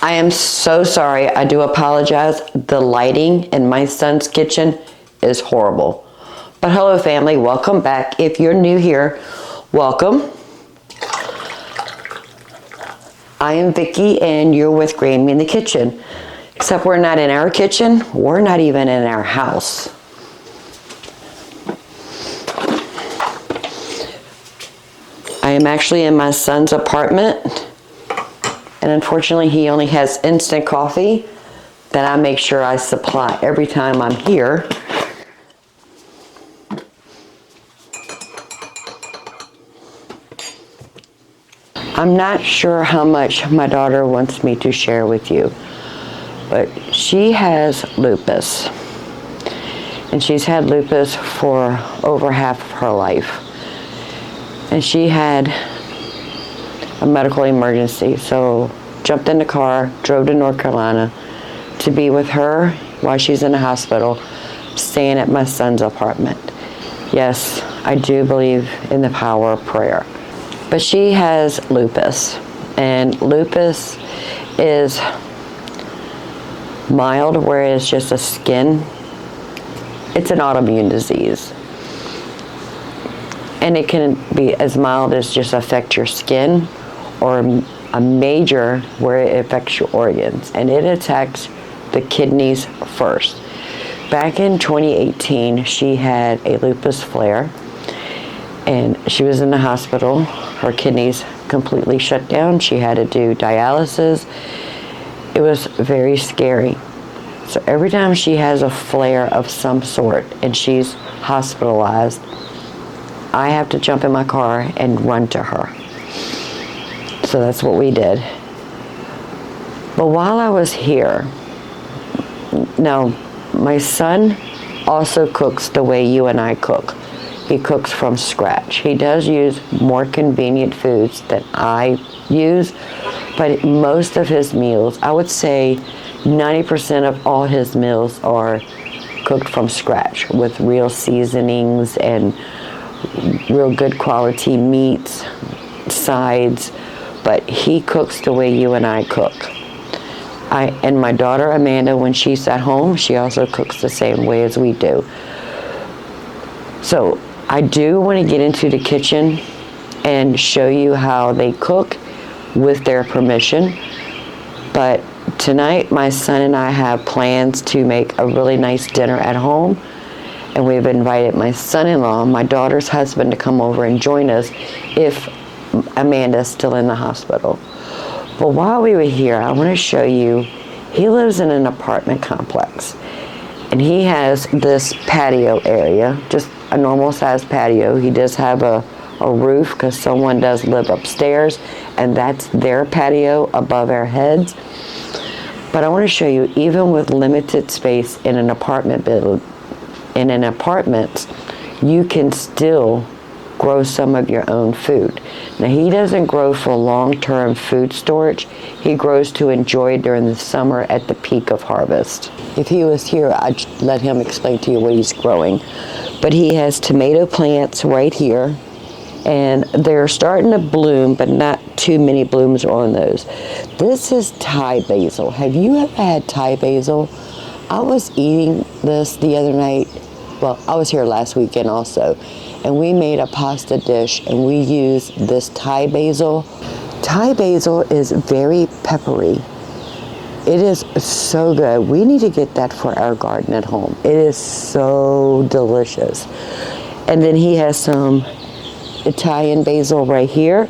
I am so sorry. I do apologize. The lighting in my son's kitchen is horrible. But hello, family. Welcome back. If you're new here, welcome. I am Vicki, and you're with Grammy in the kitchen. Except we're not in our kitchen. We're not even in our house. I am actually in my son's apartment. And unfortunately, he only has instant coffee that I make sure I supply every time I'm here. I'm not sure how much my daughter wants me to share with you, but she has lupus. And she's had lupus for over half of her life. And she had a medical emergency, so jumped in the car, drove to North Carolina to be with her while she's in the hospital, staying at my son's apartment. Yes, I do believe in the power of prayer. But she has lupus, and lupus is mild, where it's just a skin. It's an autoimmune disease. And it can be as mild as just affect your skin, or a major where it affects your organs, and it attacks the kidneys first. Back in 2018, she had a lupus flare, and she was in the hospital. Her kidneys completely shut down. She had to do dialysis. It was very scary. So every time she has a flare of some sort and she's hospitalized, I have to jump in my car and run to her. So that's what we did. But while I was here, now my son also cooks the way you and I cook. He cooks from scratch. He does use more convenient foods than I use, but most of his meals, I would say 90% of all his meals are cooked from scratch with real seasonings and real good quality meats, sides. But he cooks the way you and I cook. And my daughter Amanda, when she's at home, she also cooks the same way as we do. So I do want to get into the kitchen and show you how they cook with their permission. But tonight, my son and I have plans to make a really nice dinner at home. And we've invited my son-in-law, my daughter's husband, to come over and join us if Amanda's still in the hospital. But while we were here, I want to show you, he lives in an apartment complex. And he has this patio area, just a normal sized patio. He does have a roof because someone does live upstairs, and that's their patio above our heads. But I want to show you, even with limited space in an apartment you can still grow some of your own food. Now, he doesn't grow for long-term food storage. He grows to enjoy during the summer at the peak of harvest. If he was here, I'd let him explain to you what he's growing. But he has tomato plants right here, and they're starting to bloom, but not too many blooms on those. This is Thai basil. Have you ever had Thai basil? I was eating this the other night. Well, I was here last weekend also, and we made a pasta dish, and we used this Thai basil. Thai basil is very peppery. It is so good. We need to get that for our garden at home. It is so delicious. And then he has some Italian basil right here.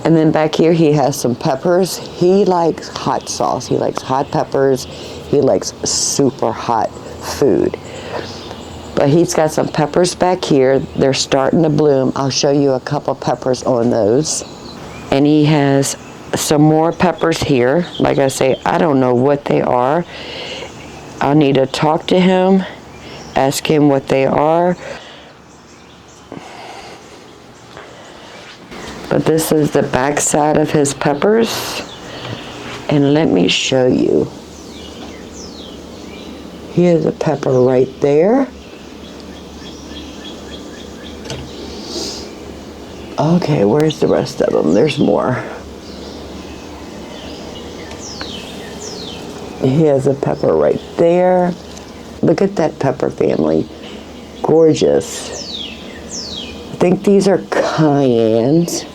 And then back here he has some peppers. He likes hot sauce. He likes hot peppers. He likes super hot food. But he's got some peppers back here. They're starting to bloom. I'll show you a couple peppers on those. And he has some more peppers here. Like I say, I don't know what they are. I'll need to talk to him, ask him what they are. But this is the back side of his peppers. And let me show you. Here's a pepper right there. Okay, where's the rest of them? There's more. He has a pepper right there. Look at that pepper family. Gorgeous. I think these are cayennes.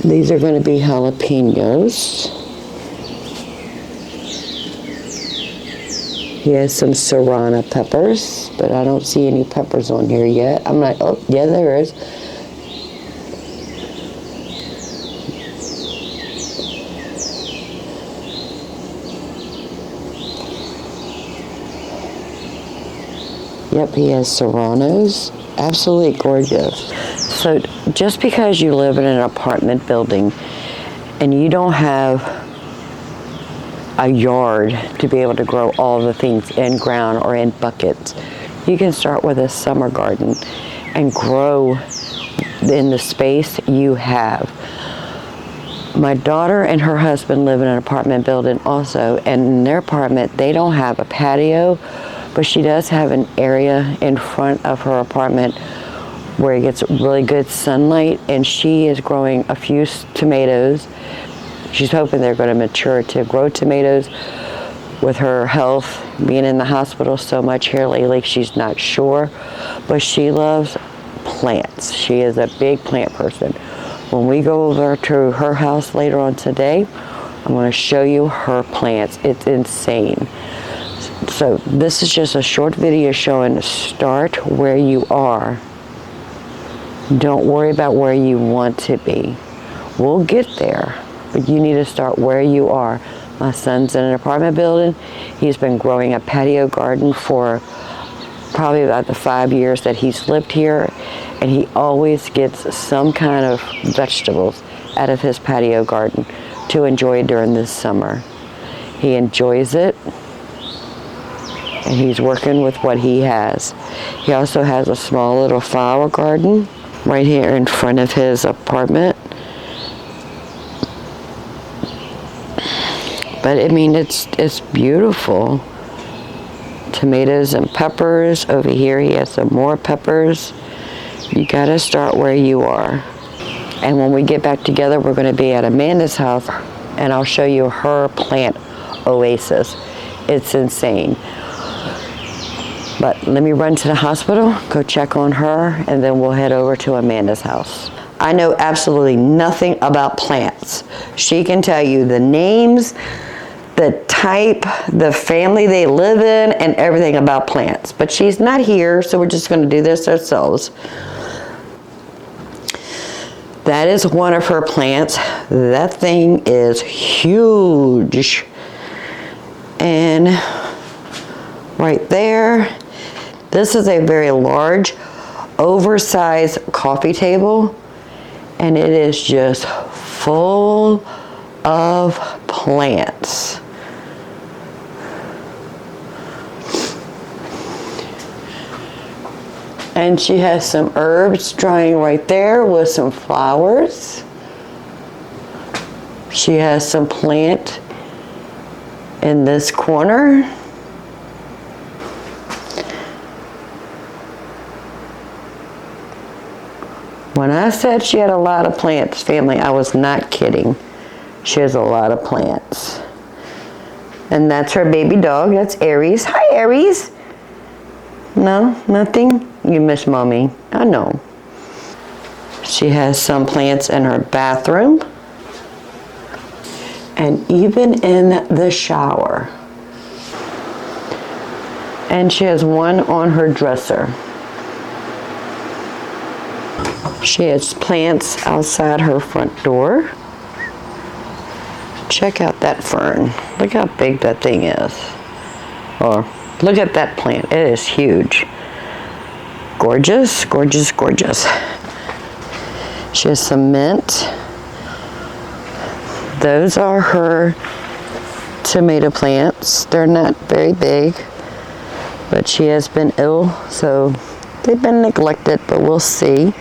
These are going to be jalapenos. He has some serrano peppers, but I don't see any peppers on here yet. I'm like, oh, yeah, there is. Yep, he has serranos. Absolutely gorgeous. So just because you live in an apartment building and you don't have a yard to be able to grow all the things in ground or in buckets, you can start with a summer garden and grow in the space you have. My daughter and her husband live in an apartment building also, and in their apartment they don't have a patio, but she does have an area in front of her apartment where it gets really good sunlight, and she is growing a few tomatoes. She's hoping they're going to mature to grow tomatoes. With her health being in the hospital so much here lately, she's not sure, but she loves plants. She is a big plant person. When we go over to her house later on today, I'm going to show you her plants. It's insane. So this is just a short video showing start where you are. Don't worry about where you want to be. We'll get there, but you need to start where you are. My son's in an apartment building. He's been growing a patio garden for probably about the 5 years that he's lived here, and he always gets some kind of vegetables out of his patio garden to enjoy during this summer. He enjoys it, and he's working with what he has. He also has a small little flower garden right here in front of his apartment. But I mean, it's beautiful. Tomatoes and peppers. Over here he has some more peppers. You gotta start where you are. And when we get back together, we're gonna be at Amanda's house, and I'll show you her plant oasis. It's insane. But let me run to the hospital, go check on her, and then we'll head over to Amanda's house. I know absolutely nothing about plants. She can tell you the names, the type, the family they live in, and everything about plants. But she's not here, so we're just going to do this ourselves. That is one of her plants. That thing is huge. And right there, this is a very large, oversized coffee table, and it is just full of plants. And she has some herbs drying right there with some flowers. She has some plant in this corner. When I said she had a lot of plants, family, I was not kidding. She has a lot of plants. And that's her baby dog. That's Aries. Hi, Aries. No, nothing? You miss Mommy. I know. She has some plants in her bathroom. And even in the shower. And she has one on her dresser. She has plants outside her front door. Check out that fern. Look how big that thing is. Or look at that plant. It is huge. Gorgeous, gorgeous, gorgeous. She has some mint. Those are her tomato plants. They're not very big, but she has been ill, so they've been neglected, but we'll see.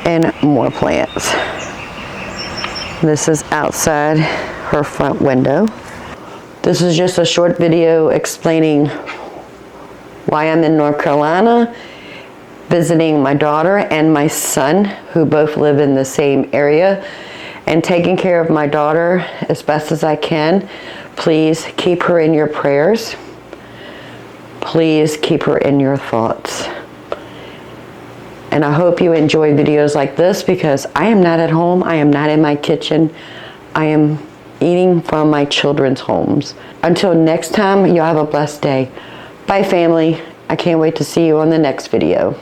And more plants. This is outside her front window. This is just a short video explaining why I'm in North Carolina visiting my daughter and my son, who both live in the same area, and taking care of my daughter as best as I can. Please keep her in your prayers. Please keep her in your thoughts. And I hope you enjoy videos like this, because I am not at home. I am not in my kitchen. I am eating from my children's homes. Until next time, y'all have a blessed day. Bye, family. I can't wait to see you on the next video.